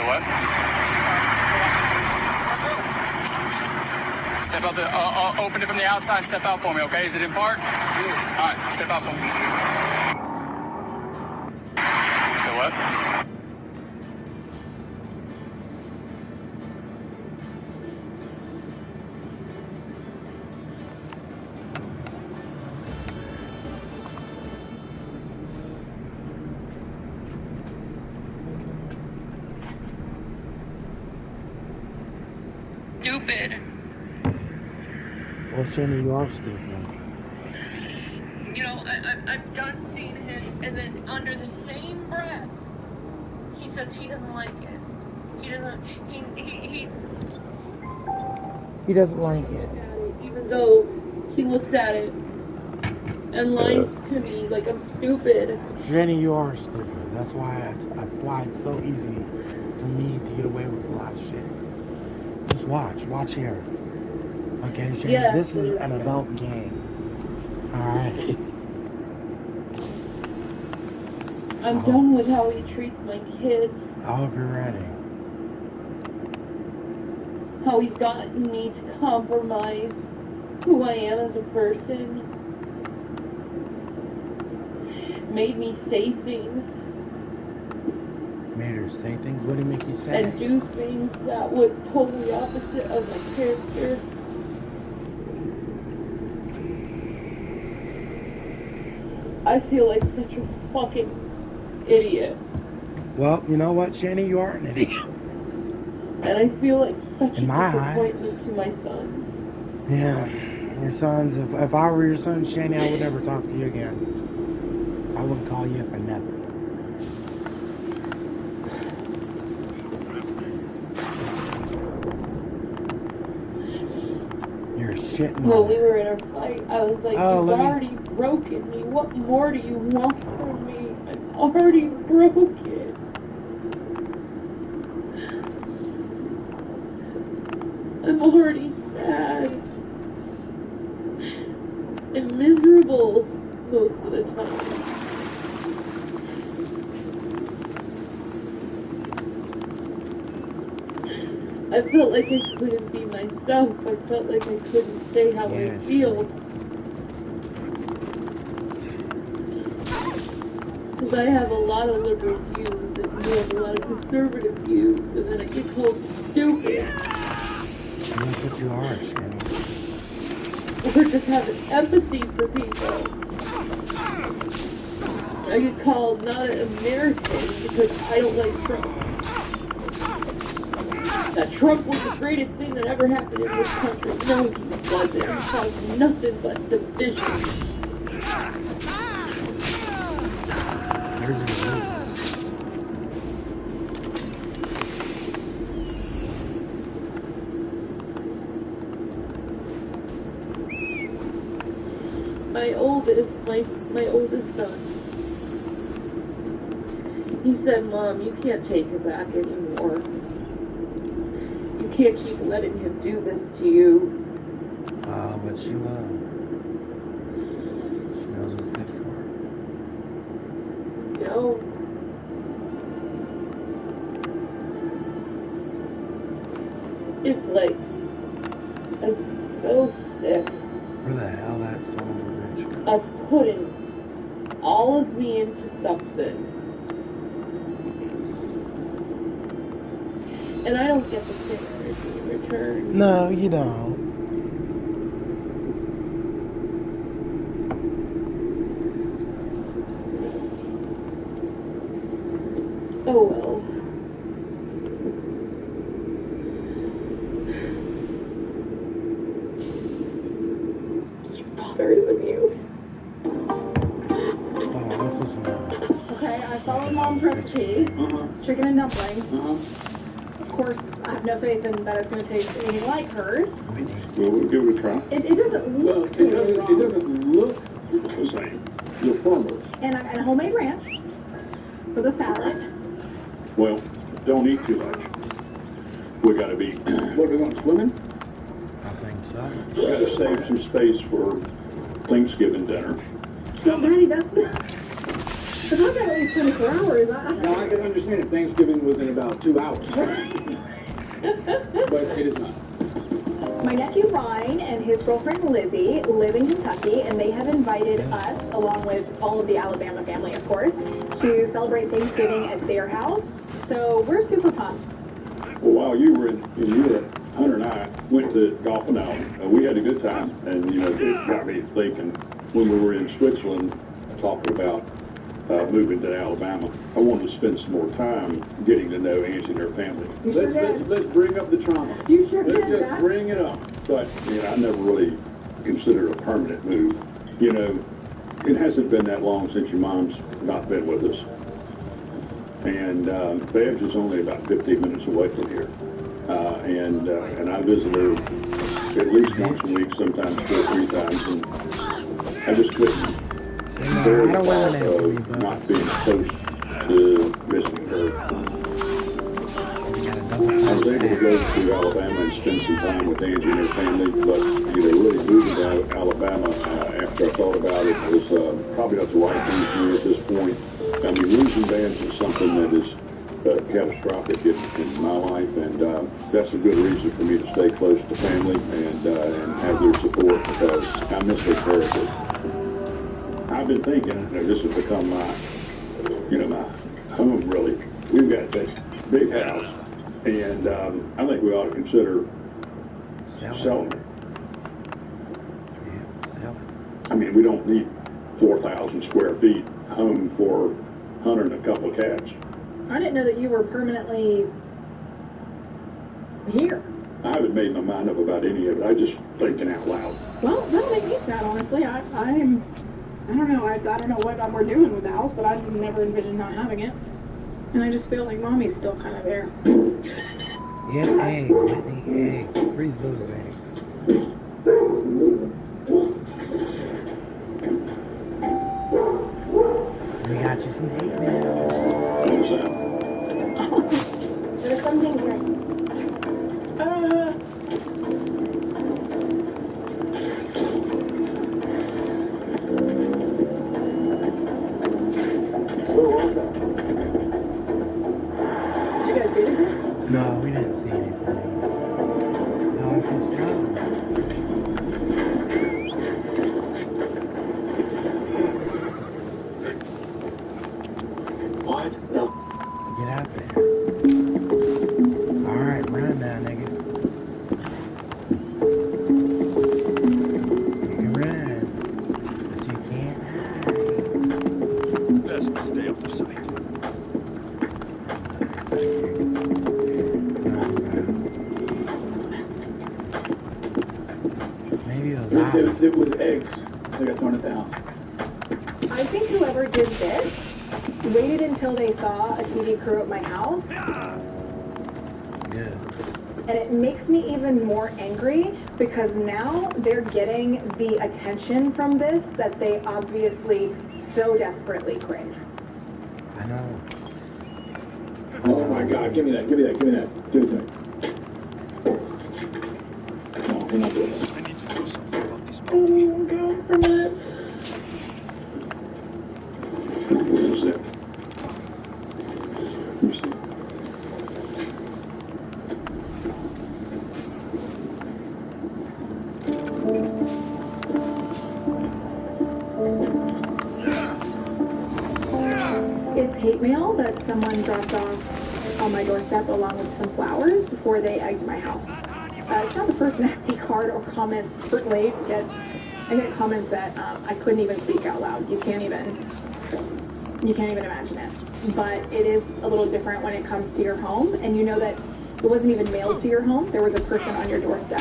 What? Step out the, open it from the outside, step out for me, okay? Is it in park? All right, step out for me. So what? Stupid. Well, Shannon, you are stupid. You know, I'm done seeing him, and then under the same breath, he says he doesn't like it. He doesn't, He doesn't like it. Even though he looks at it and lies to me like I'm stupid. Jenny, you are stupid. That's why it's so easy for me to get away with a lot of shit. Just watch here. Okay, Jenny, Yeah, this is an adult game. Alright. I'm done with how he treats my kids. I hope you're ready. How he's gotten me to compromise who I am as a person. Made me say things. Made her say things? What did he make you say? And do things that would totally opposite of my character. I feel like such a fucking idiot. Well, you know what, Jenny? You are an idiot. And I feel like such In a my disappointment eyes. to my son. Yeah. Your sons, if I were your son, Jenny, I would never talk to you again. I wouldn't call you for nothing. You're shitting. Well, we were in a fight. I was like, Oh, you've already broken me. What more do you want from me? I'm already broken. I'm already sad. And miserable most of the time. I felt like I couldn't be myself. I felt like I couldn't say how I feel. Because I have a lot of liberal views and you have a lot of conservative views, and then I get called stupid. And that's what you are, Shannon. Or just having empathy for people. I get called not an American because I don't like Trump. That Trump was the greatest thing that ever happened in this country. No, he wasn't. He caused nothing but division. My oldest son. He said, Mom, you can't take her back anymore. You can't keep letting him do this to you. Oh, but she will. She knows what's good for her. No. It's like, I'm so sick. Where the hell that son of a bitch? Of putting all of me into something. And I don't get the same energy in return. No, you don't. Oh well. pictures of you. Hold on, let's listen to Okay, I followed Mom Press tea, chicken and dumpling. Of course, I have no faith in that it's going to taste anything like hers. Well, we'll give it a try. It doesn't look totally wrong. It doesn't look the same. You're firmer. And a homemade ranch for the salad. Well, don't eat too much. We gotta be, what are we going, swimming? I think so. We gotta save some space for Thanksgiving dinner. Well, Daddy, that's if I've got at least 24 hours, Now, I can understand if Thanksgiving was in about 2 hours. But it is not. My nephew Ryan and his girlfriend Lizzie live in Kentucky, and they have invited us, along with all of the Alabama family, of course, to celebrate Thanksgiving at their house. So we're super pumped. Well, while you were in Europe, Hunter and I went to Golf and Allen. We had a good time, and, you know, it got me thinking when we were in Switzerland talking about moving to Alabama. I wanted to spend some more time getting to know Angie and her family. You sure did. Let's bring up the trauma. You sure Let's did just that. bring it up. But, you know, I never really considered a permanent move. You know, it hasn't been that long since your mom's not been with us. And Babs is only about 15 minutes away from here. And I visit her at least once a week, sometimes 2 or 3 times. And I just couldn't bear the thought of not being close to missing her. I was able to go to Alabama and spend some time with Angie and her family, but, you know, really moving to Alabama after I thought about it was probably not the right thing for me at this point. I mean, losing Babs is something that is catastrophic in my life, and that's a good reason for me to stay close to family and have their support, because I miss her terribly. I've been thinking, you know, this has become my, you know, my home, really. We've got this big house, and I think we ought to consider selling it. Yeah, sell it. I mean, we don't need 4,000 square feet home for Hunter and a couple of cats. I didn't know that you were permanently here. I haven't made my mind up about any of it. I'm just thinking out loud. Well, that'll make me sad, honestly. I don't know. I don't know what we're doing with the house, but I never envisioned not having it. And I just feel like Mommy's still kind of there. Yeah, eggs, Whitney, eggs. Freeze those eggs. We got you some hate mail. There's something here. Did you guys see anything? No, we didn't see anything. It's all too slow. What? Get out there. Alright, run now, nigga. You can run, but you can't hide. Best to stay off the site. Maybe it was It was eggs. They got thrown at the house. I think whoever did this waited until they saw a TV crew at my house, good. and it makes me even more angry because now they're getting the attention from this that they obviously so desperately crave. I know. Oh my God, give me that. Give it to me. No, we're not doing this. I need to do something about this Oh, puppy. God, for a minute. What is that? Let me see. It's hate mail that someone dropped off on my doorstep along with some flowers before they egged my house. It's not the first nasty card or comment, certainly. I get comments that I couldn't even speak out loud. You can't even imagine it. But it is a little different when it comes to your home, and you know that it wasn't even mailed to your home. There was a person on your doorstep.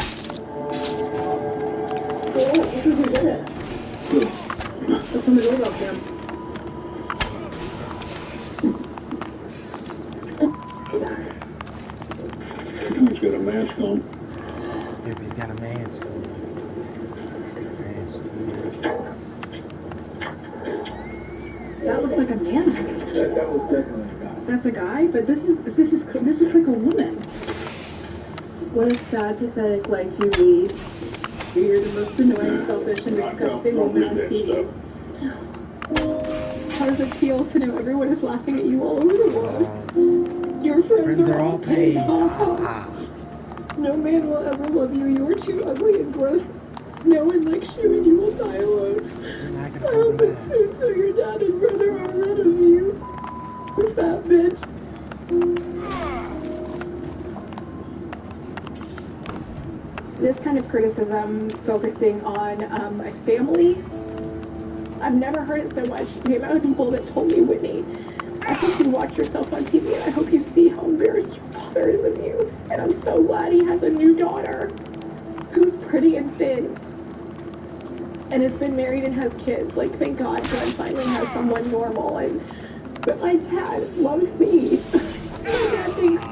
Oh, this is who did it. Definitely a guy. That's a guy, but this looks like a woman. What a sad, pathetic life you lead. You're the most annoying, selfish, and disgusting woman on TV. How does it feel to know everyone is laughing at you all over the world? Your friends are all paid. No man will ever love you. You are too ugly and gross. No one likes you, and you will die alone. I hope it's soon so your dad and brother are rid of you. You fat bitch. This kind of criticism focusing on my family, I've never heard it so much. The amount of people that told me, Whitney, I hope you watch yourself on TV and I hope you see how embarrassed your father is of you. And I'm so glad he has a new daughter who's pretty and thin and has been married and has kids. Like, thank God Glenn finally has someone normal. But my dad loves me. My dad thinks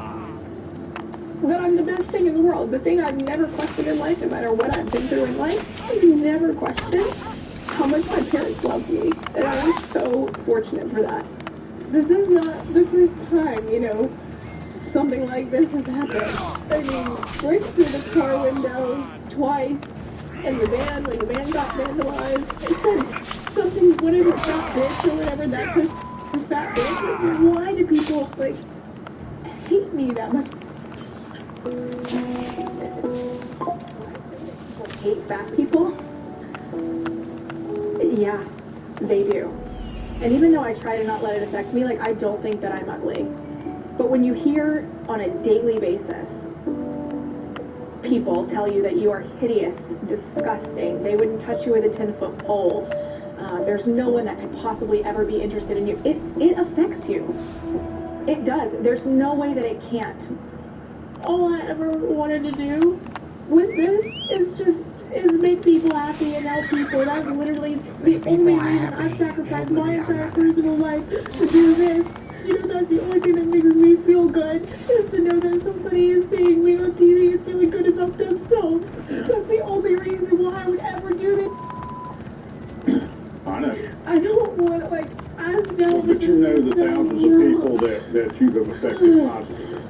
that I'm the best thing in the world. The thing I've never questioned in life, no matter what I've been through in life, I've never questioned how much my parents loved me. And I'm so fortunate for that. This is not the first time, you know, something like this has happened. I mean, breaks through the car window twice, and the van got vandalized. It said something, whatever, fat bitch or whatever, that's a fat bitch. Like, why do people, like, hate me that much? Hate fat people? Yeah, they do. And even though I try to not let it affect me, like, I don't think that I'm ugly. But when you hear on a daily basis people tell you that you are hideous, disgusting, they wouldn't touch you with a 10-foot pole, there's no one that could possibly ever be interested in you, it affects you. It does. There's no way that it can't. All I ever wanted to do with this is make people happy and help people. That's literally the only reason I sacrificed my entire personal life to do this. You know, that's the only thing that makes me feel good, is to know that somebody is seeing me on TV and feeling good about themselves. That's the only reason why I would ever do this. I know. I don't want, like, I've dealt with But you know the thousands of people that you have affected positively.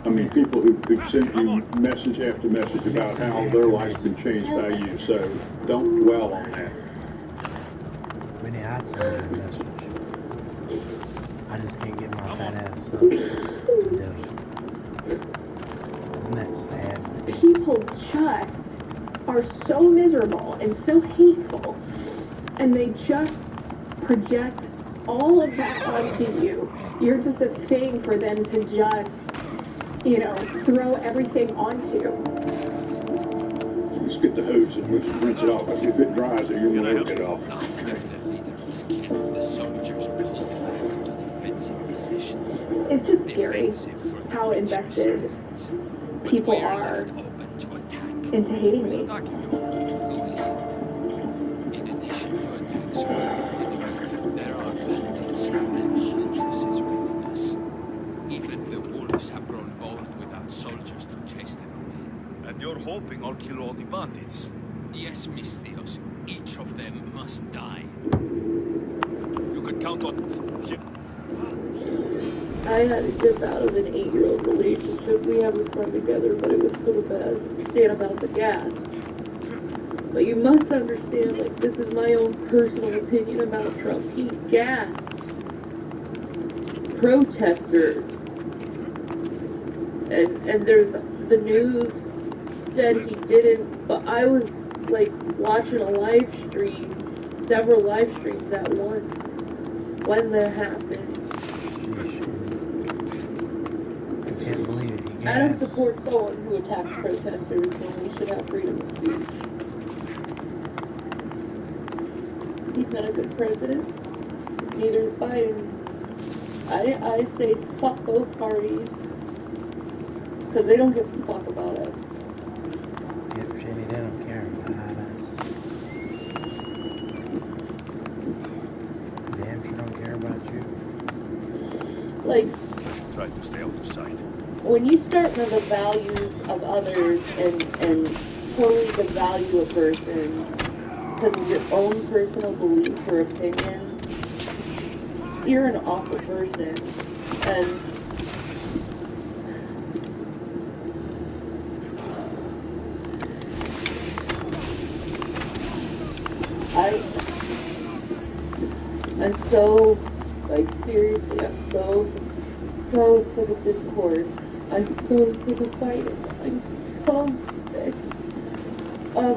I mean, people who've sent you message after message about how their life's been changed by you. So don't dwell on that. Whitney, I'd send you a message. I just can't get my fat ass up to do it. Isn't that sad? People just are so miserable and so hateful, and they just project all of that onto you. You're just a thing for them to just, you know, throw everything onto. Just get the hose and rinse it off. If it dries, you're going to work it off. After the leader was killed, the soldiers pulled back to defensive positions. It's just scary how invested people are into hating me. In addition to attacks from the enemy, there are bandits and huntresses within us. Even the wolves have grown bold without soldiers to chase them away. And you're hoping I'll kill all the bandits? Yes, Misthios. Each of them must die. You can count on him. I had to dip out of an 8-year-old relationship. We haven't fun together, but it was so bad. Understand about the gas. But you must understand, like, this is my own personal opinion about Trump. He gassed protesters. And there's the news said he didn't, but I was, like, watching a live stream, several live streams at once when that happened. I don't support someone who attacks protesters when we should have freedom of speech. He's not a good president. Neither is Biden. I say fuck both parties. Because they don't give a fuck about us. Yep, Jamie, they don't care about us. Damn sure don't care about you. Like, Try to stay out of sight. when you start with the values of others and totally devalue a person because of your own personal belief or opinion, you're an awful person, and I'm so, like, seriously, I'm so sick of discord. I'm so sick of fighting. I'm so sick of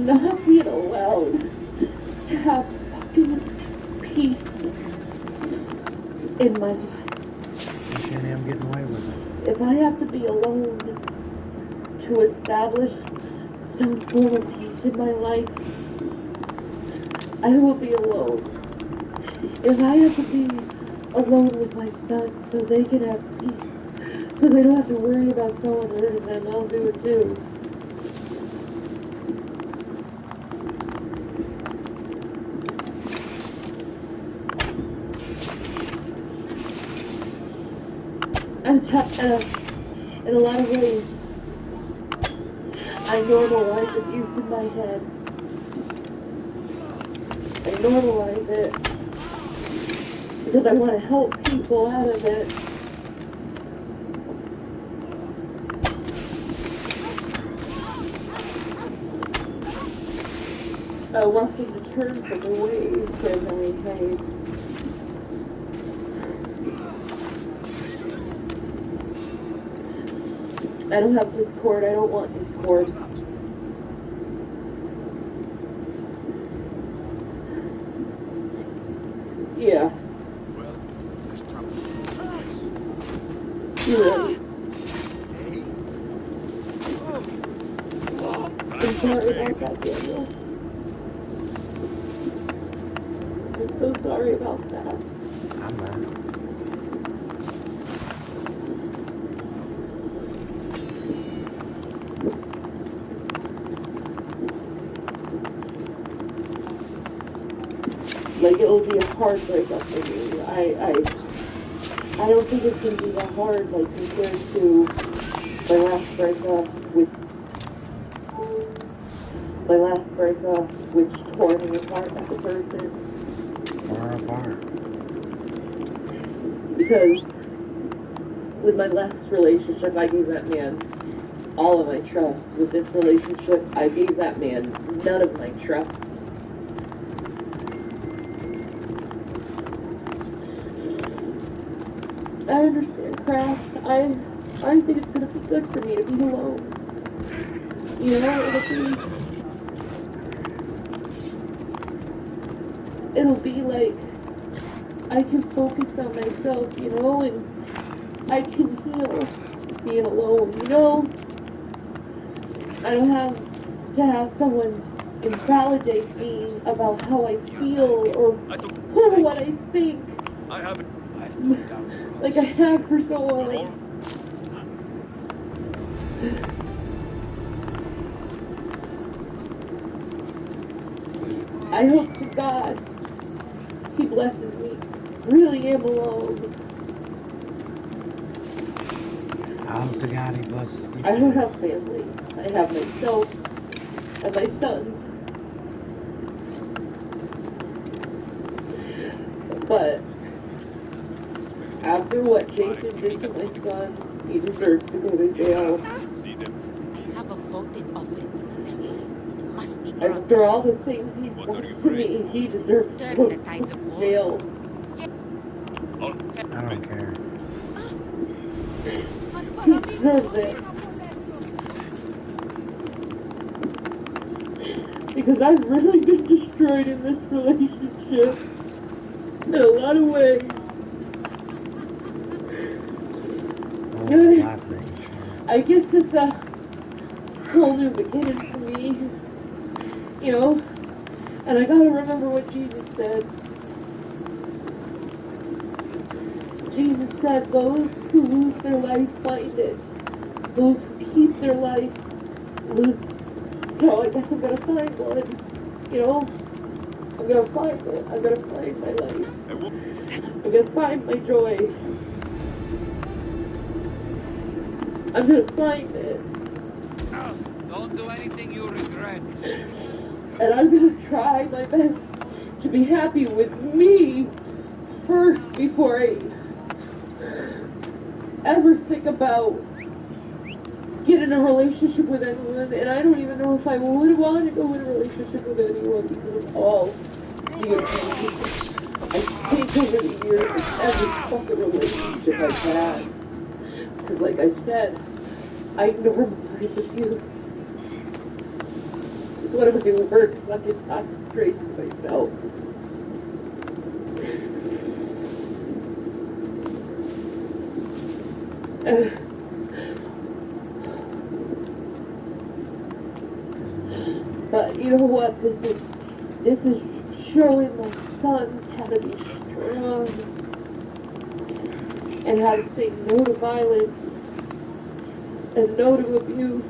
not being allowed to have fucking peace in my life. Shanny, I'm getting away with it. If I have to be alone to establish some form of peace in my life, I will be alone. If I have to be alone with my son so they can have peace, so they don't have to worry about someone hurting them, I'll do it too. In a lot of ways, I normalize abuse in my head. I normalize it because I want to help people out of it. I want them to turn from the ways that I hate. I don't have discord. I don't want discord. Yeah. Well, there's trouble. You're right. I'm sorry about that, Daniel. I'm so sorry about that. I'm not. Like, it'll be a hard breakup for me. I don't think it's gonna be that hard, like, compared to my last breakup, which tore me apart as a person. Far apart. Because with my last relationship, I gave that man all of my trust. With this relationship, I gave that man none of my trust. I understand, Crash. I think it's gonna be good for me to be alone. You know, it'll be like I can focus on myself, you know, and I can heal being alone, you know? I don't have to have someone invalidate me about how I feel or what I think. I've put down Like I have for so long. I hope to God He blesses me. Really am alone. I hope to God He blesses you. I don't have family. I have myself and my son. But after what Jason did to my son, he deserves to go to jail. I have a votive offering for the devil. It must be After all the things he's done to me, he deserves to go to jail. I don't care. He deserves it. Because I've really been destroyed in this relationship. In a lot of ways. I guess it's a whole new beginning for me. You know? And I gotta remember what Jesus said. Jesus said, those who lose their life find it. Those who keep their life lose. So I guess I'm gonna find one. You know? I'm gonna find it. I'm gonna find my life. I'm gonna find my joy. I'm gonna find it. Don't do anything you regret. And I'm gonna try my best to be happy with me first before I ever think about getting a relationship with anyone, and I don't even know if I would want to go in a relationship with anyone because of all the abuse I think over the years of every fucking relationship I've had. Because like I said, I normalized abuse. It's what I'm doing work, fucking concentration myself. But you know what? This is showing my sons how to be strong and how to say no to violence and no to abuse.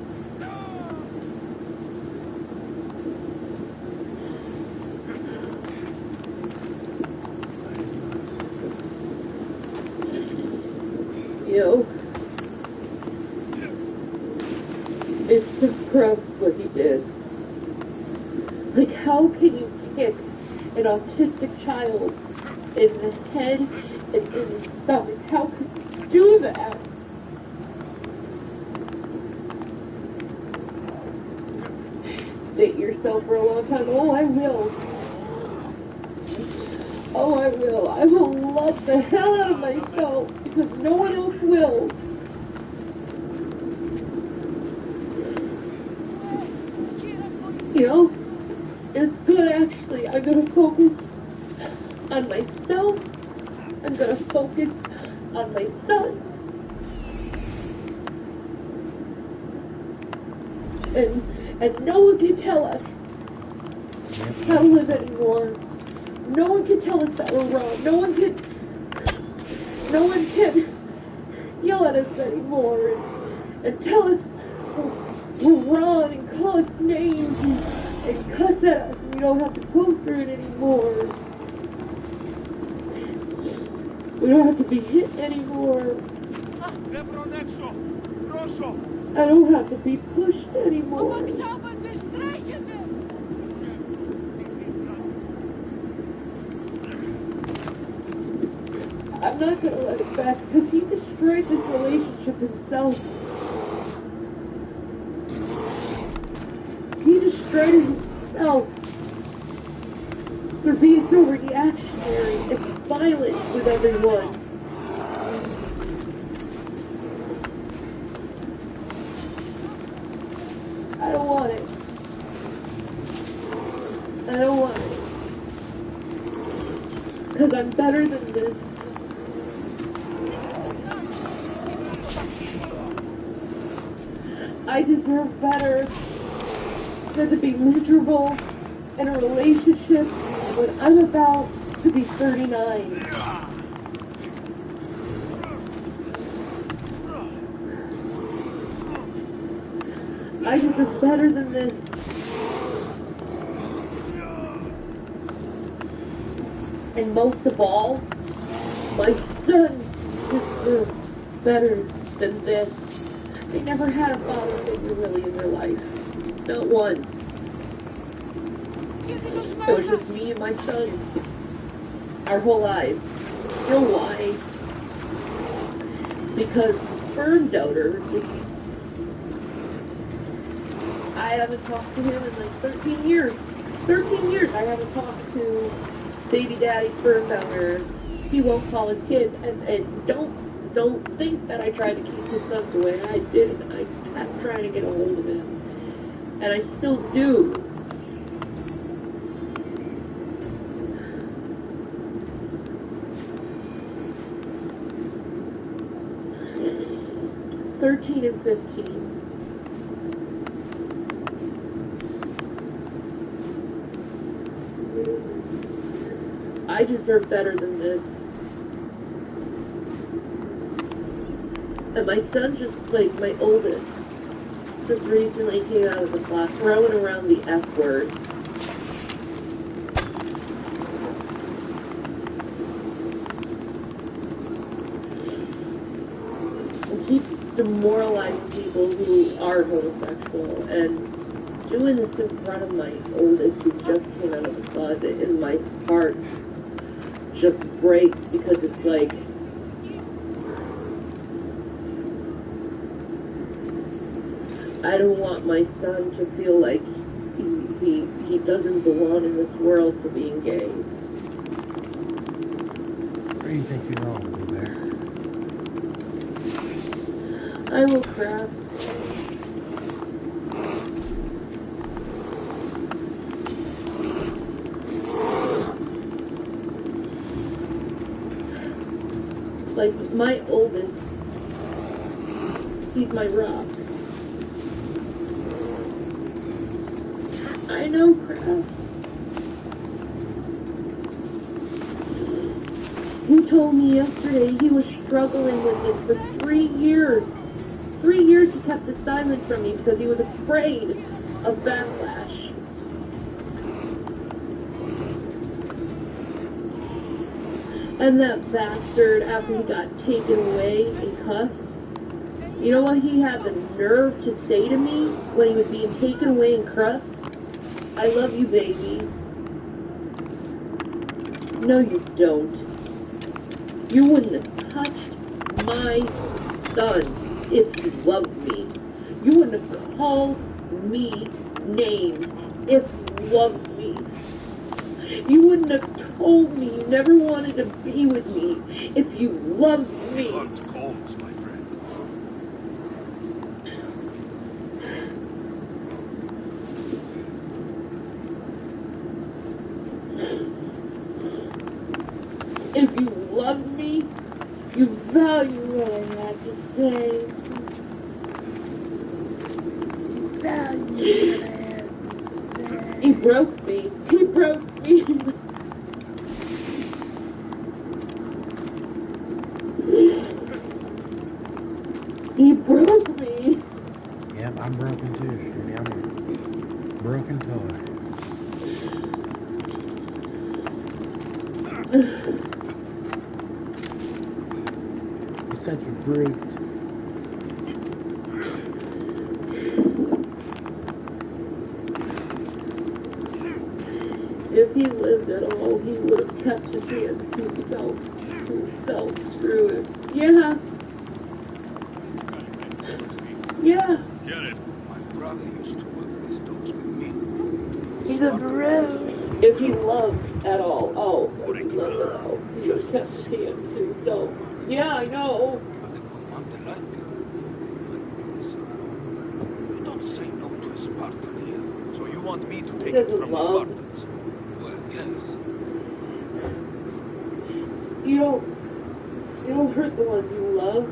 You know, it's just gross what he did. Like, how can you kick an autistic child in the head and in the stomach? How could you do that? Date yourself for a long time. Oh, I will. Oh, I will. I will love the hell out of myself because no one else will. You know, it's good actually. I'm gonna focus on myself. I'm gonna focus on my son. And no one can tell us how to live anymore. No one can tell us that we're wrong. No one can yell at us anymore and tell us we're wrong and call us names and cuss at us, and we don't have to go through it anymore. We don't have to be hit anymore. I don't have to be pushed anymore. I'm not gonna let it back because he destroyed this relationship himself. He destroyed it himself for being so reactionary and violent with everyone. I don't want it. I don't want it. Because I'm better than this. I deserve better than to be miserable in a relationship when I'm about to be 39. I deserve better than this. And most of all, my son deserves better than this. They never had a father figure really in their life. Not one. It was just me and my son. Our whole lives. You know why? Because sperm donor, I haven't talked to him in like 13 years. 13 years I haven't talked to baby daddy sperm donor. He won't call his kids. And don't think that I tried to keep his sons away. I didn't. I kept trying to get a hold of him. And I still do. "13 and 15. I deserve better than this. And my son just, like, my oldest, just recently came out of the class throwing around the F word. And keeps demoralizing people who are homosexual and doing this in front of my oldest who just came out of the closet, and my heart just breaks because it's like, I don't want my son to feel like he doesn't belong in this world for being gay. Where do you think you're wrong, Blue Bear? I will craft. Like, my oldest, he's my rock. I know, Craft. He told me yesterday he was struggling with it for 3 years. 3 years he kept it silent from me because he was afraid of backlash. And that bastard, after he got taken away and cuffed, you know what he had the nerve to say to me when he was being taken away and cuffed? I love you, baby. No, you don't. You wouldn't have touched my son if you loved me. You wouldn't have called me names if you loved me. You wouldn't have told me you never wanted to be with me if you loved me. Hunt calls, my friend. If you loved me, you value what I had to say. You value what I had to say. He broke me. He broke me. He broke me. Yep, I'm broken too, Shirley. I'm a broken toy. You're such a brute. If he lived at all, he would have kept his hands to himself through it. Yeah. Yeah. Gareth, my brother used to work these dogs with me. He's a brute. If he loved at all, if he loved at all, he would have kept his hands to himself. Yeah, I know. But the commander liked it. My brother said no. You don't say no to a Spartan here. So you want me to take it from the Spartans? Well, yes. You don't hurt the ones you love.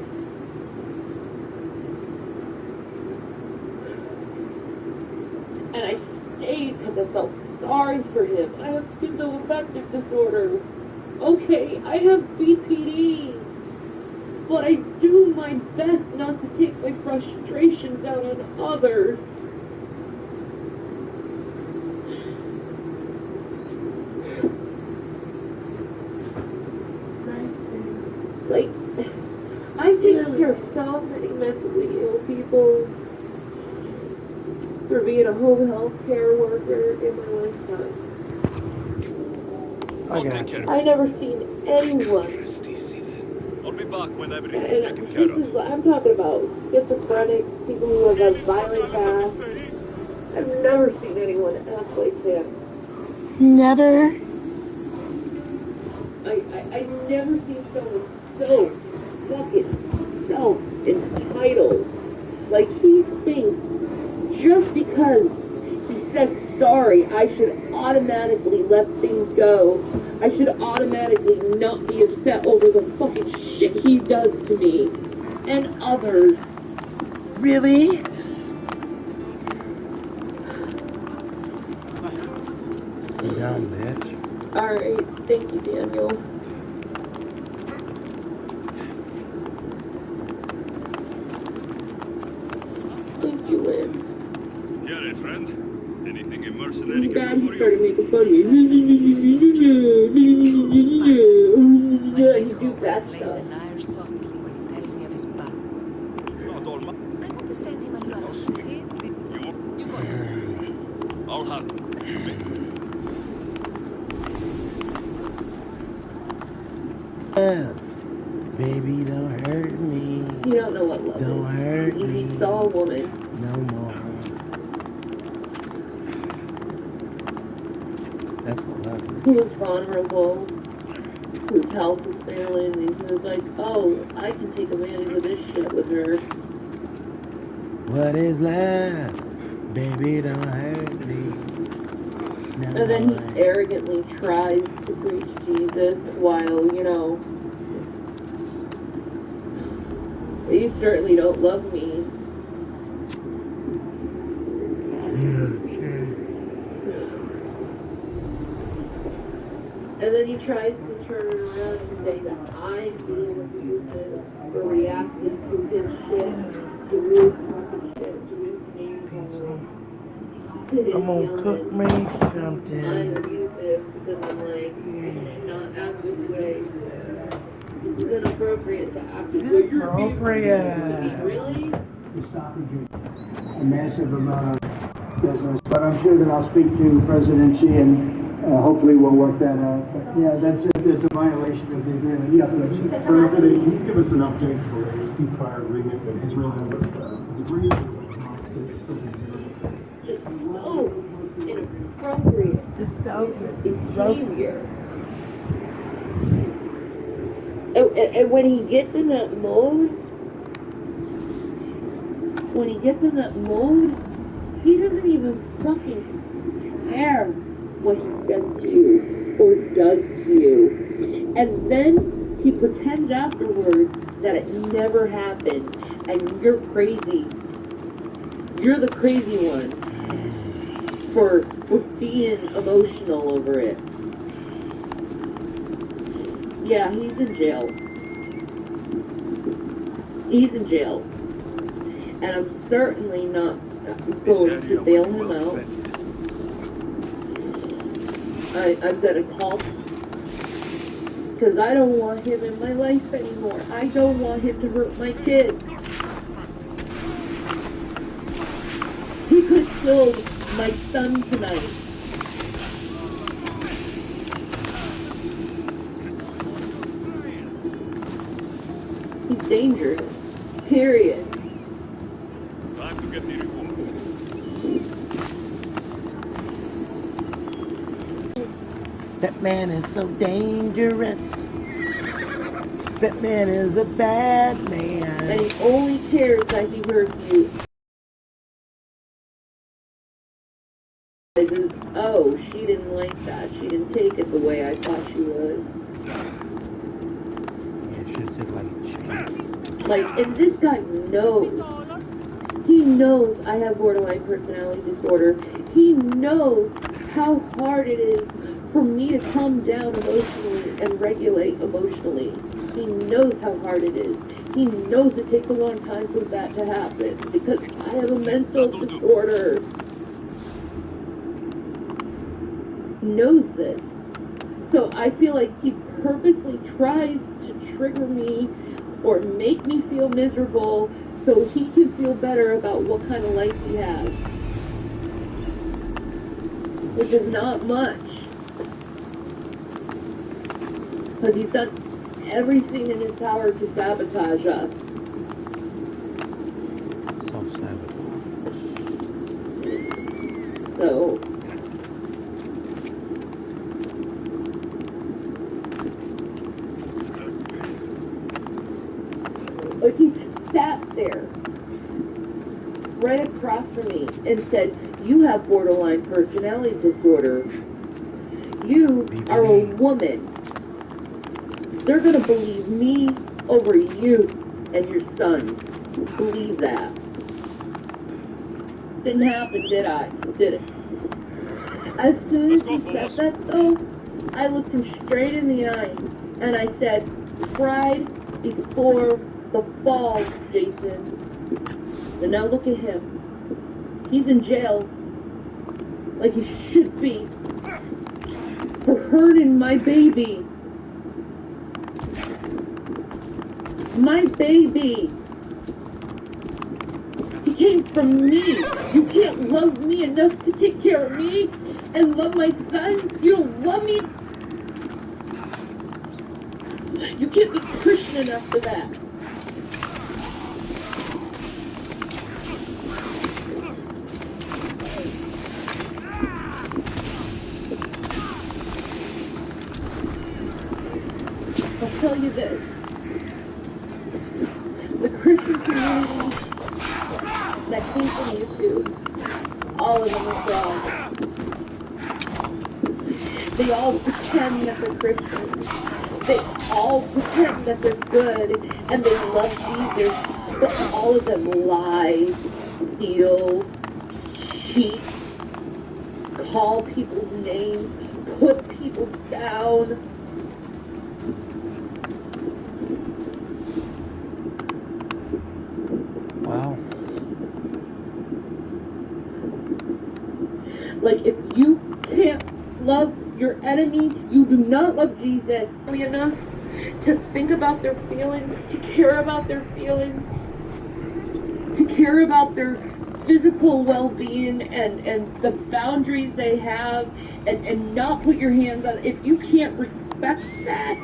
And I stayed because I felt sorry for him. I have schizoaffective disorder. Okay, I have BPD. But I do my best not to take my frustrations out on others. Like, I've taken care of so many mentally ill people for being a home health care worker in my lifetime. I'll take care of I it. never seen anyone. Rest easy then. I'll be back when And everything's taken care of. I'm talking about schizophrenic, people who have a violent past. I've never seen anyone act like that. Never. I've never seen someone so fucking self-entitled. Like, he thinks just because he says sorry, I should automatically let things go. I should automatically not be upset over the fucking shit he does to me and others. Really? You dumb bitch. Alright, thank you, Daniel. Thank you, Lynn. Gareth, friend. Anything a mercenary can Dad, do he for started you? making fun of me. Yeah, you do that stuff. Softly when he tells me of his back. Not all my... I want to send him a How lot. sweet. You got it. I'll have... Wait. Baby, don't hurt me. You don't know what love Don't hurt is. me. You saw a woman. No more. That's what love is. Who was vulnerable, whose health was failing, and he was like, oh, I can take advantage of this shit with her. What is love? Baby, don't hurt me. No And then more. he arrogantly tries to preach Jesus while, you know, you certainly don't love me. And then he tries to turn it around and say that I'm being abusive for reacting to his shit, to his fucking shit, to his name calling, to his I'm gonna yelling. cook me I'm something. abusive because I'm like, you should not act this way. This is inappropriate to act this way. You're being Inappropriate. Really? Stopping a massive amount of business, but I'm sure that I'll speak to President Xi and hopefully we'll work that out. But yeah, that's a violation of the agreement. Yeah, President, can you give us an update to the latest ceasefire agreement that Israel has agreed to? Just so inappropriate. Just so Behavior. And when he gets in that mode, he doesn't even fucking care what he says to you or does to you. And then he pretends afterwards that it never happened and you're crazy. You're the crazy one for being emotional over it. Yeah, he's in jail. He's in jail. And I'm certainly not going to bail him out. I'm gonna call because I don't want him in my life anymore. I don't want him to hurt my kids. He could have killed my son tonight. He's dangerous. Period. Time to get the reward. That man is so dangerous. That man is a bad man. And he only cares that he hurts you. Oh, she didn't like that. She didn't take it the way I thought she would. Yeah, she should take like a champ. Like, and this guy knows. He knows I have borderline personality disorder. He knows how hard it is for me to calm down emotionally and regulate emotionally. He knows how hard it is. He knows it takes a long time for that to happen because I have a mental disorder. He knows this. So I feel like he purposely tries to trigger me or make me feel miserable so he can feel better about what kind of life he has. Which is not much. Because he's done everything in his power to sabotage us. Self-sabotage. So... But he sat there, right across from me, and said, "You have borderline personality disorder. You are a woman. They're going to believe me over you and your son. Believe that." Didn't happen, did I? Did it? As soon as he said that, though, I looked him straight in the eye, and I said, "Pride before the fall, Jason." And now look at him. He's in jail, like he should be, for hurting my baby. My baby. He came from me. You can't love me enough to take care of me and love my son. You don't love me. You can't be Christian enough for that. I'll tell you this. The Christian community that came from YouTube, all of them are wrong. They all pretend that they're Christians. They all pretend that they're good and they love Jesus, but all of them lie, steal, cheat, call people's names, put people down. Wow. Like, if you can't love your enemy, you do not love Jesus. Enough to think about their feelings, to care about their feelings, to care about their physical well-being and the boundaries they have, and not put your hands on. If you can't respect that,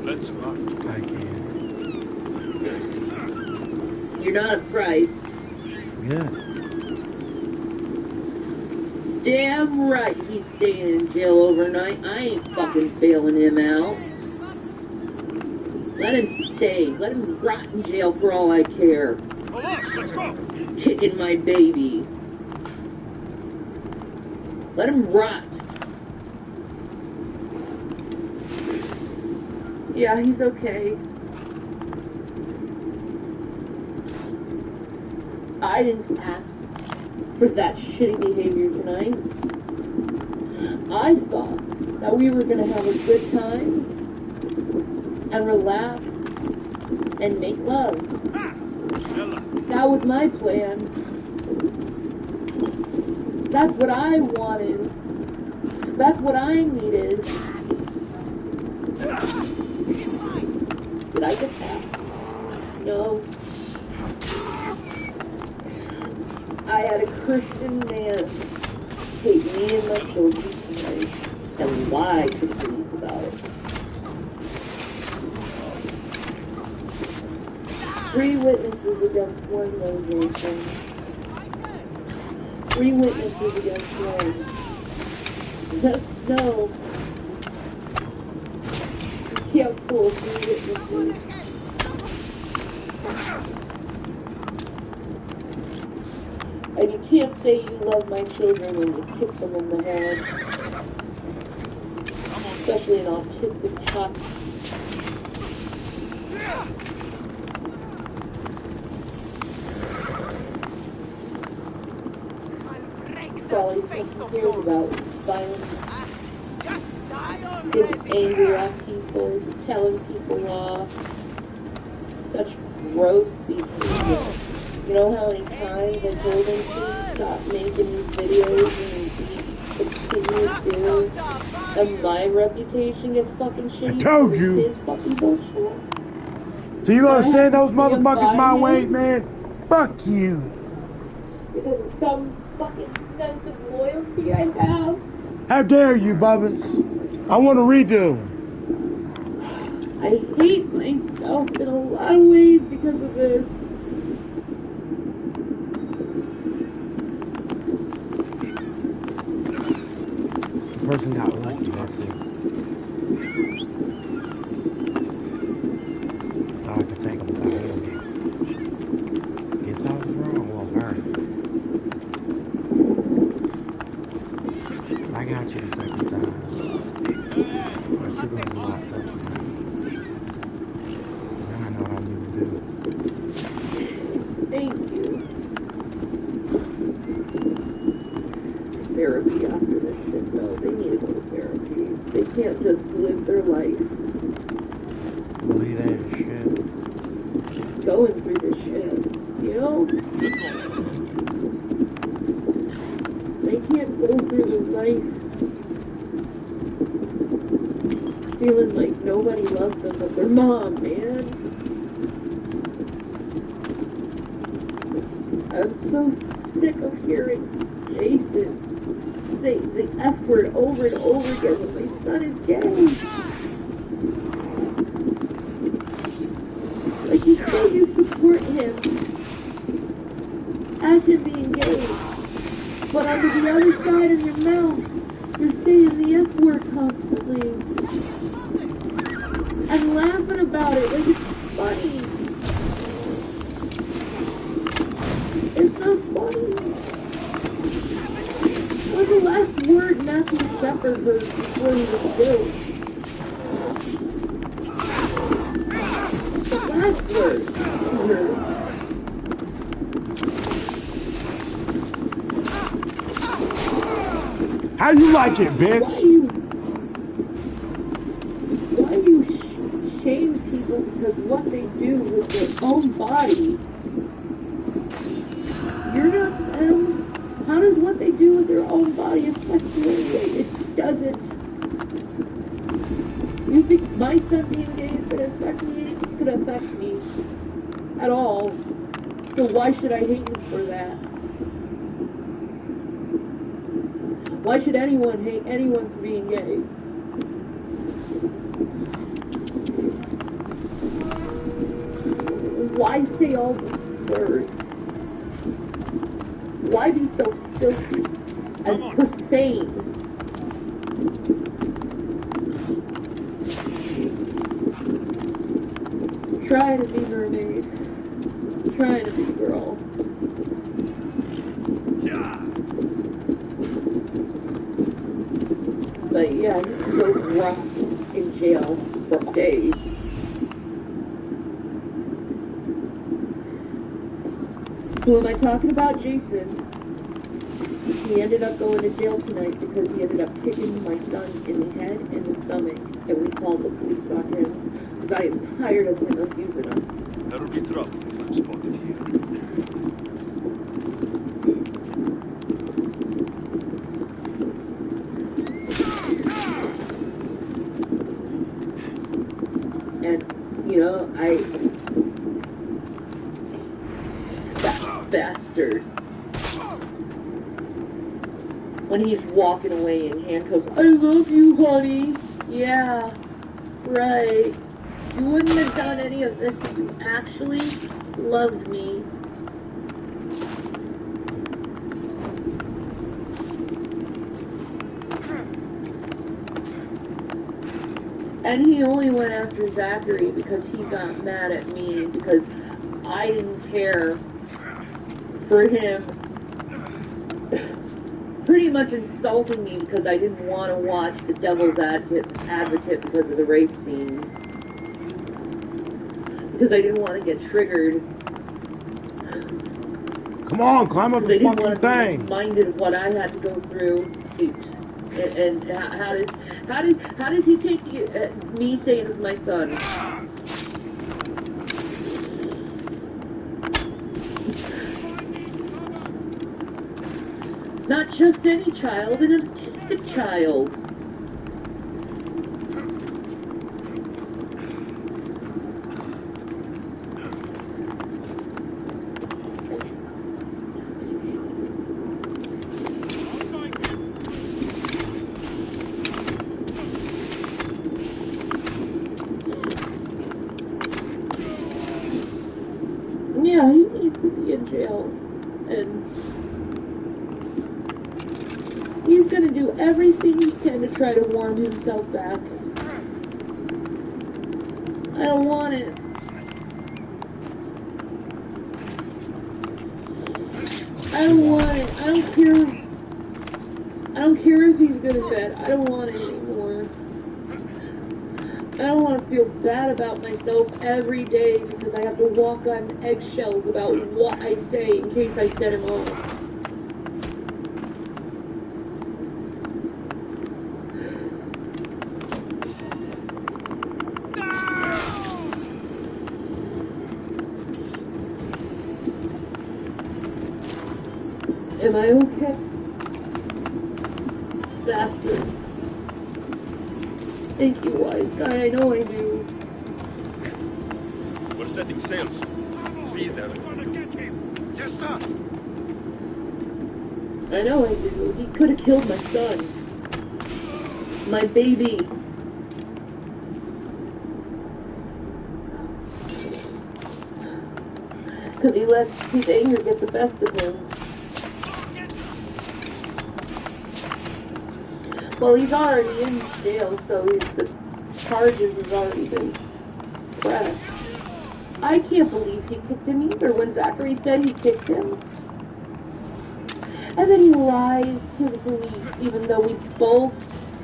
Let's run. I can. you're not of Christ. Good. Damn right he's staying in jail overnight. I ain't fucking bailing him out. Let him stay. Let him rot in jail for all I care. Let's go. Kicking my baby. Let him rot. Yeah, he's okay. I didn't ask for that shitty behavior tonight. I thought that we were going to have a good time and relax and make love. That was my plan. That's what I wanted. That's what I needed. Did I get that? No. I had a Christian man take me and my children tonight and lie to the police about it. 3 witnesses against 1, no, Jason. 3 witnesses against 1. No. You can't fool 3 witnesses. And you can't say you love my children when you kick them in the head. Especially an autistic child. Probably something he hears about violence. Getting angry at people, telling people off. Such gross behavior. You know how many times I told him to stop making these videos and he continues doing, and my reputation gets fucking shitty. I told you. His fucking bullshit. So you gonna send those motherfuckers my way, man? Fuck you. Because of some fucking sense of loyalty I have. How dare you, Bubbas? I want to redo. I hate myself in a lot of ways because of this. The person got lucky, that's it. Thought I could take him without him. Guess I was wrong. Well, her. I got you the second time. But you was a lot first time. Now I know what I need to do. Thank you. Therapy after this shit, though. They need to go to therapy. They can't just live their life Believe that shit. going through this shit. You know? They can't go through their life feeling like nobody loves them but their mom, man. I'm so sick of hearing Jason say the F word over and over again when my son is gay. Like, you say you support him as him being gay, but on the other side of your mouth, you're saying the F word constantly. And laughing about it like it's funny. It's not funny. What's the last word Matthew Shepard heard before he was killed? The last word he heard. How you like it, bitch? Why do you shame people because what they do with their own body? You're not them. How does what they do with their own body affect you anyway? It doesn't. You think my son being gay is going to affect me? It's going to affect me at all. So why should I hate you for that? Why should anyone hate anyone for being gay? Why say all these words? Why be so filthy and profane? Trying to be mermaid. Trying to be girl. But yeah, he's so rough in jail for days. Who am I talking about? Jason. He ended up going to jail tonight because he ended up kicking my son in the head and the stomach, and we called the police on him because I am tired of him abusing us. That'll be trouble if I'm spotted here. And, you know, that bastard. When he's walking away in handcuffs, I love you, honey. Yeah, right. You wouldn't have done any of this if you actually loved me. And he only went after Zachary because he got mad at me because I didn't care for him pretty much insulting me because I didn't want to watch The Devil's Advocate because of the rape scene. Because I didn't want to get triggered. Come on, climb up the fucking thing. I didn't want to be reminded of what I had to go through. And how does he take me saying it's my son? Not just any child, an autistic child. Yeah, he needs to be in jail. And he's gonna do everything he can to try to warm himself back. I don't want it. I don't want it. I don't care. I don't care if he's good or bad. I don't want it anymore. I don't want to feel bad about myself every day because I have to walk on eggshells about what I say in case I set him off. Am I okay? Bastard. Thank you, wise guy. I know I do. We're setting sails. Be there. Yes, sir. I know I do. He could have killed my son. My baby. Because he lets his anger get the best of him. Well, he's already in jail, so the charges has already been pressed. I can't believe he kicked him either when Zachary said he kicked him. And then he lies to the police, even though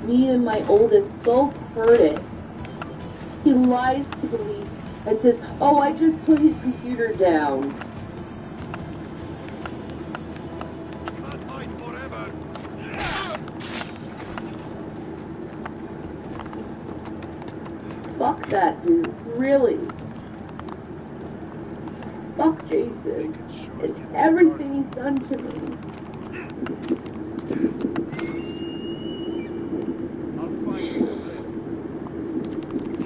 me and my oldest, both heard it. He lies to police and says, oh, I just put his computer down. Not mine forever. Fuck that dude, really. Fuck Jason and everything he's done to me.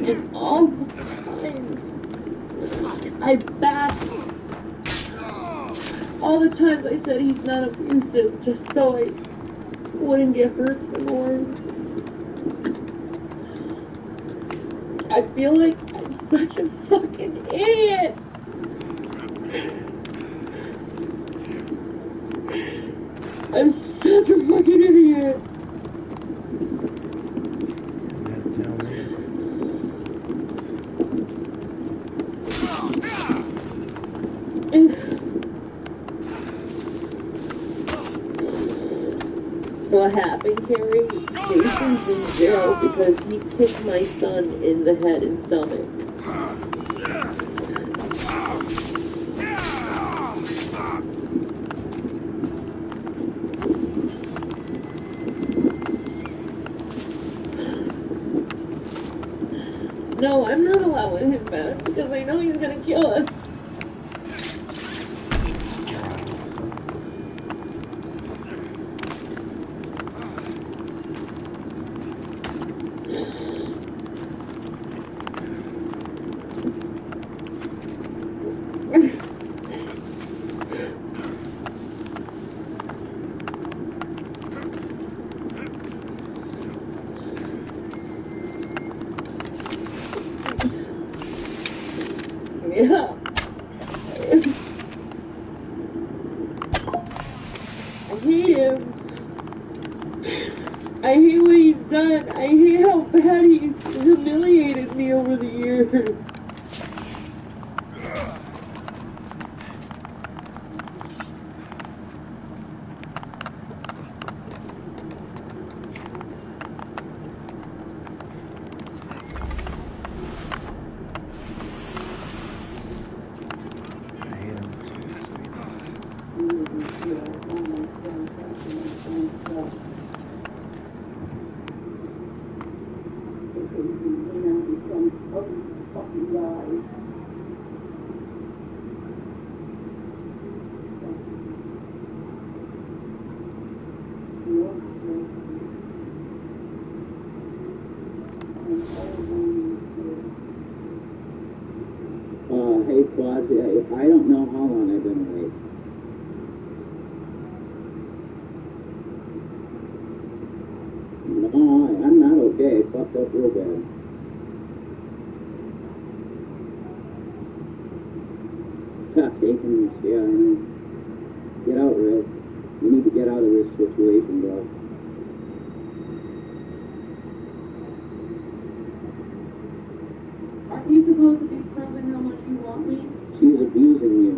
And all the time, I bashed. All the times I said he's not abusive, just so I wouldn't get hurt some more. I feel like I'm such a fucking idiot. I'm such a fucking idiot. What happened, Carrie? Jason's in jail because he kicked my son in the head and stomach. No, I'm not allowing him back because I know he's gonna kill us. Yeah. I hate him. I hate what he's done. I hate how bad he's humiliated me over the years. Hey, Claude, I don't know how long I've been awake. No, I'm not okay. I fucked up real bad. Tough taking this, yeah, I know. Get out, Rick. You need to get out of this situation, bro. Aren't you supposed to be proving how much you want me? She's abusing you.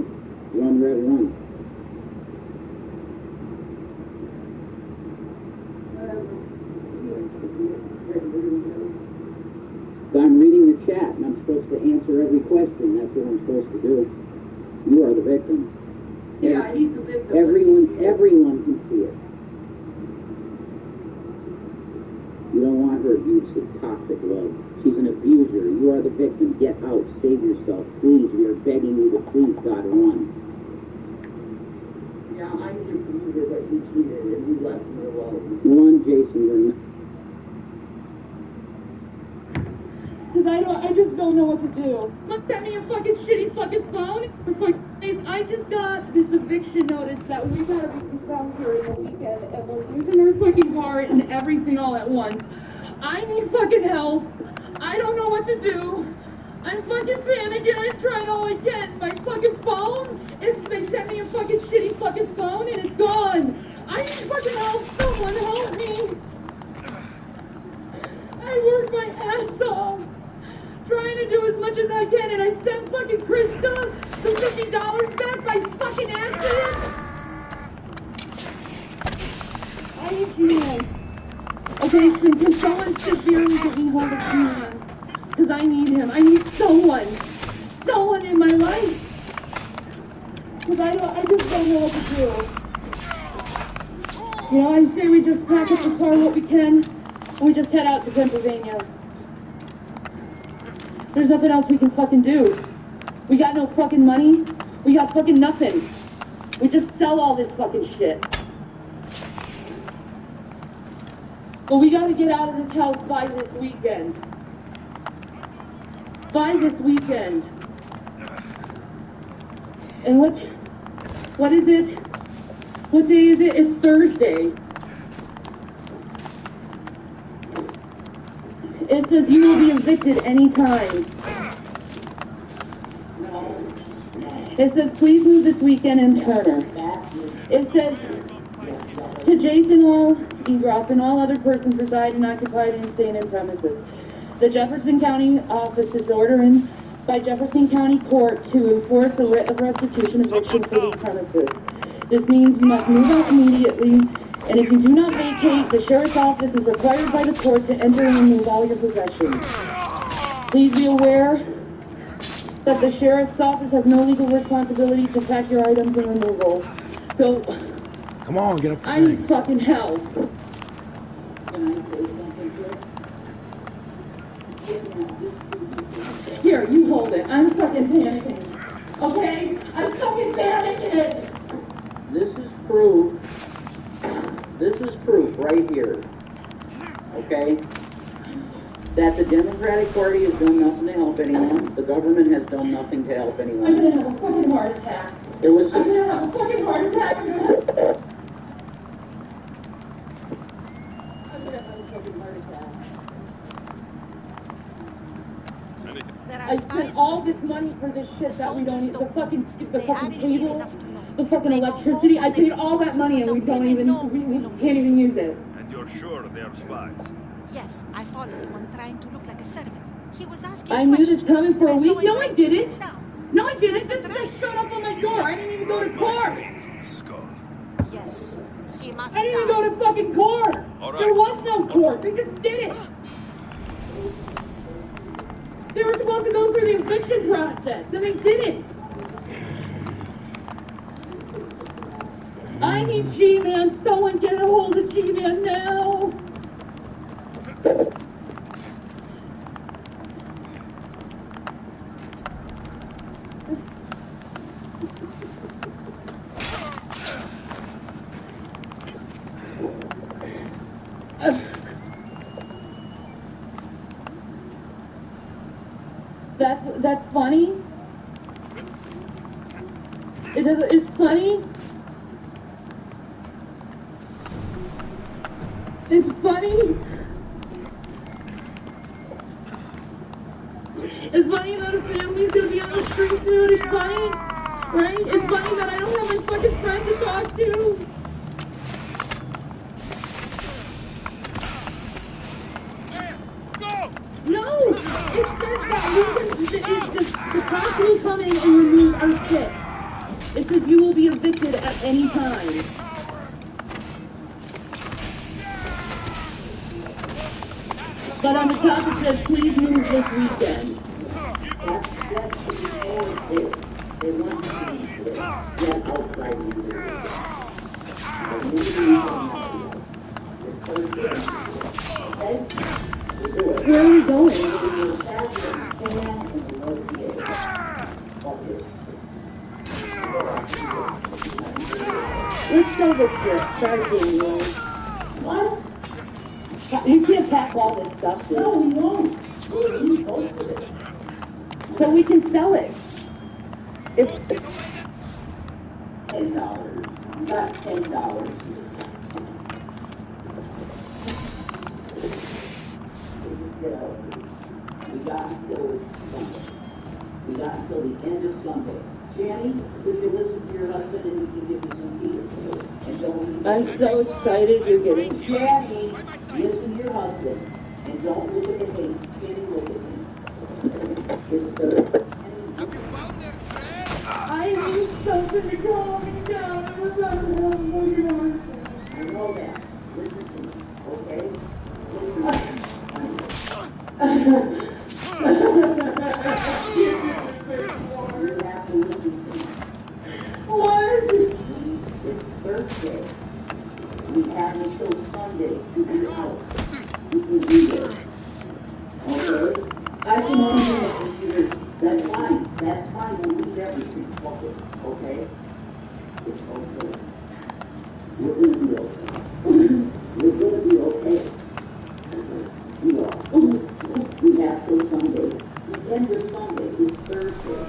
Run, Red, run. I'm reading the chat, and I'm supposed to answer every question. That's what I'm supposed to do. You are the victim. Yeah, he's the victim. Everyone can see it. You don't want her abusive, toxic love. She's an abuser. You are the victim. Get out. Save yourself. Please, we are begging you to please, God, run. Yeah, I'm the abuser that he cheated and we left him alone. Run, Jason. You're not. Because I just don't know what to do. Must send me a fucking shitty fucking phone. For fucking days. I just got this eviction notice that we gotta be down here in the weekend, and we're losing our fucking car and everything all at once. I need fucking help. I don't know what to do. I'm fucking panicking. I'm trying all I can. My fucking phone they sent me a fucking shitty fucking phone and it's gone. I need fucking help. Someone help me. I work my ass off trying to do as much as I can, and I sent fucking Krista the $50 back by fucking accident. I need G-Man. Okay, so can someone sit here and get me hold of G-Man? Because I need him. I need someone in my life. Because I just don't know what to do. You know, I say we just pack up the car what we can, and we just head out to Pennsylvania. There's nothing else we can fucking do. We got no fucking money. We got fucking nothing. We just sell all this fucking shit. But we gotta get out of this house by this weekend. By this weekend. And what is it? What day is it? It's Thursday. It says you will be evicted anytime. It says please move this weekend in Turner. It says to Jason Hall, Egroff, and all other persons residing, occupied, and staying in premises. The Jefferson County office is ordering by Jefferson County Court to enforce a writ of restitution eviction for these premises. This means you must move out immediately, and if you do not vacate, the sheriff's office is required by the court to enter and remove all your possessions. Please be aware that the sheriff's office has no legal responsibility to pack your items and removal. So, come on, get up. I need fucking help. Here, you hold it. I'm fucking panicking. Okay? I'm fucking panicking. This is proof. This is proof right here. Okay? That the Democratic Party has done nothing to help anyone. The government has done nothing to help anyone. I'm gonna have a fucking heart attack. It was I'm gonna have a fucking heart attack. I'm gonna have a fucking heart attack. I spent all this money for this shit that we don't need. The fucking cable, the fucking electricity. I paid all that money and we can't even use it. And you're sure they're spies? Yes, I followed one trying to look like a servant. He was asking I knew this questions, coming for a and week. so No, I didn't. down. No, I didn't. This guy showed up on my door. I didn't even go to court. Yes, he must I didn't even go to fucking court. All right. There was no court. They just did it. They were supposed to go through the eviction process, and they didn't. I need G-Man. Someone get a hold of G-Man now. That's funny. It's funny. It's funny. It's funny that a family's gonna be on the street soon. It's funny, right? It's funny that I don't have my fucking friend to talk to. No! It's just that the cops will come in and remove our shit. It says you will be evicted at any time. But on the top it says please move this weekend. They want to get outside the Where are we going? Let's go this shit. Start doing it. What? You can't pack all this stuff, dude. No, we won't. So we can sell it. It's $10. Not $10. Get out. We got until Sunday. We got until the end of Sunday. Janny, would you listen to your husband and we can give you some tea? And don't I'm so excited you're getting. Janny, listen to your husband and don't look at me. Janny, look at me. I need something to calm me down. I was out of looking on. I know that. Listen to me, okay? You have to listen to me. What? It's Thursday. We have until Sunday to be out. You can do this. Okay? I can only do the computer. That's fine. That's fine. We'll leave everything. Okay? It's okay. We're going to be okay. We're going to be okay. We are. We have till Sunday. The end of Sunday is Thursday.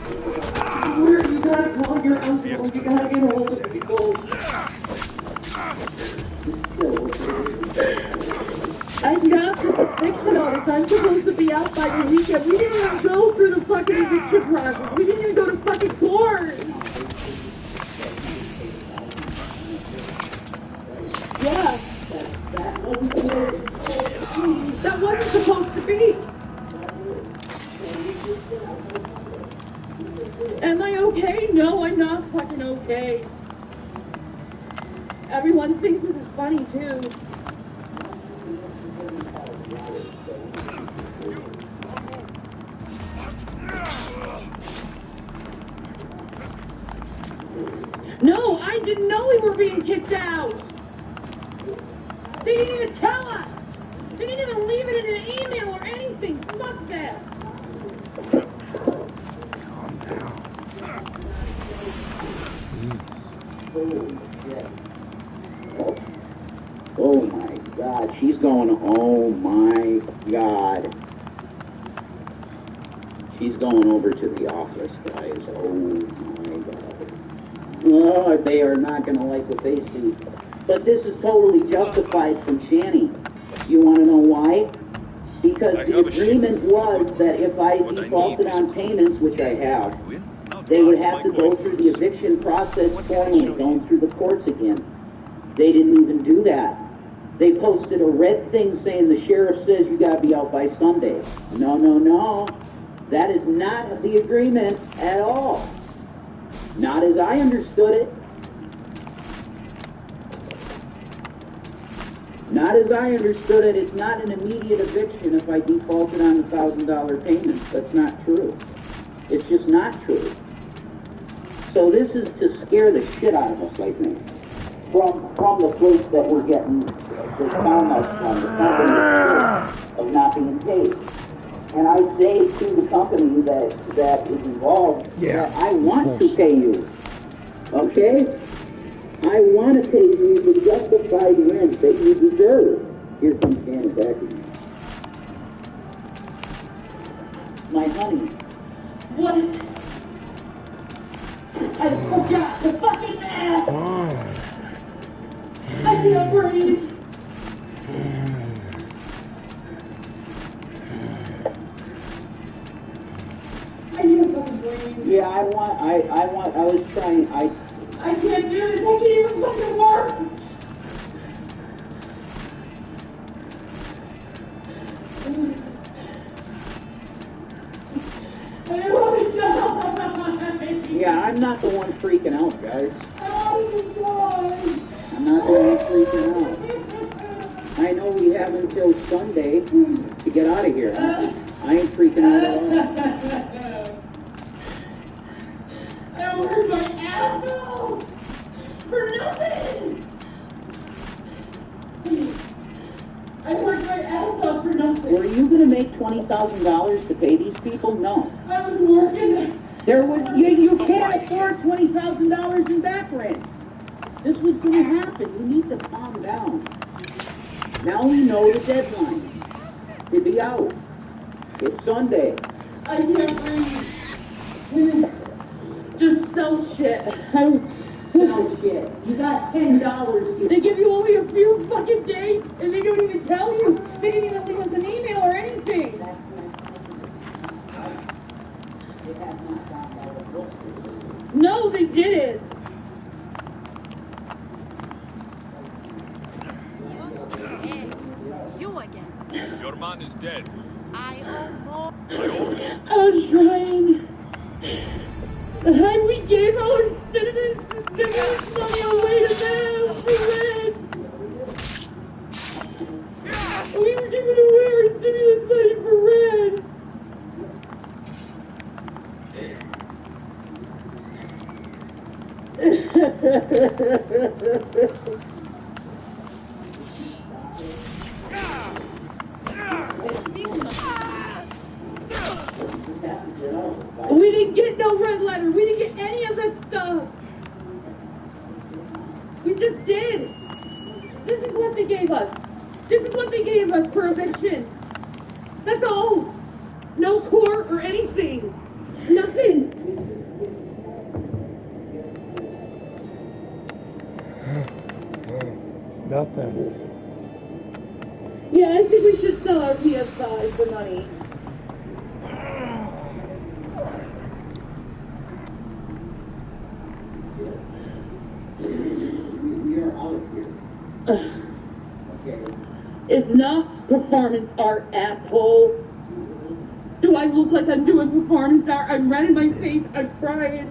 You gotta call your uncle. You gotta get a hold of people. I've got this eviction notice. I'm supposed to be out by the weekend. We didn't even go through the fucking eviction process. We didn't even go to fucking court. Yeah. That wasn't supposed to be. Am I okay? No, I'm not fucking okay. Everyone thinks this is funny too. No, I didn't know we were being kicked out. They didn't even tell us. They didn't even leave it in an email or anything. Fuck that. Calm down. Oh my God, she's going, oh my God. She's going over to the office, guys. Oh my God. Oh, they are not going to like what they see. But this is totally justified from Shanny. You want to know why? Because the agreement was that if I defaulted on payments, which I have, they would have to go through the eviction process formally, going through the courts again. They didn't even do that. They posted a red thing saying the sheriff says you got to be out by Sunday. No, no, no. That is not the agreement at all. Not as I understood it. Not as I understood it. It's not an immediate eviction if I defaulted on the $1,000 payments. That's not true. It's just not true. So this is to scare the shit out of us, I think. From the place that we're getting this found us from, the company of not being paid. And I say to the company that is involved that I want to pay you. Okay? I want to pay you the justified rent that you deserve. Here comes Shannon back again. My honey. What? I forgot the fucking mask! I can't breathe! I can't fucking breathe. Yeah, I was trying, I can't do this, I can't even fucking work! I want to die! Yeah, I'm not the one freaking out, guys. I want to die! I'm not the one freaking out. I know we have until Sunday to get out of here. I ain't freaking out at all. I worked my ass off for nothing! I worked my ass off for nothing. Were you going to make $20,000 to pay these people? No. I was working. You can't afford $20,000 in back rent. This was going to happen. You need to calm down. Now we know the deadline to be out. It's Sunday. I can't breathe. Just sell shit. Sell shit. You got $10 here. They give you only a few fucking days, and they don't even tell you. They didn't even leave us an email or anything. No, they didn't. You again. Your man is dead. I owe more. I was trying. And we gave our stimulus money away to them for rent. We were giving away our stimulus money for rent. We didn't get no red letter. We didn't get any of that stuff. We just did. This is what they gave us. This is what they gave us for eviction. That's all. No court or anything. Nothing. Nothing. Yeah, I think we should sell our PS5 for money. We are out of here. Okay. It's not performance art, asshole. Do I look like I'm doing performance art? I'm red in my face, I'm crying,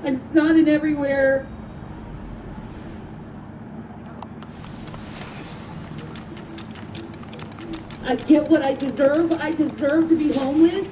I'm snotting everywhere. I get what I deserve. I deserve to be homeless.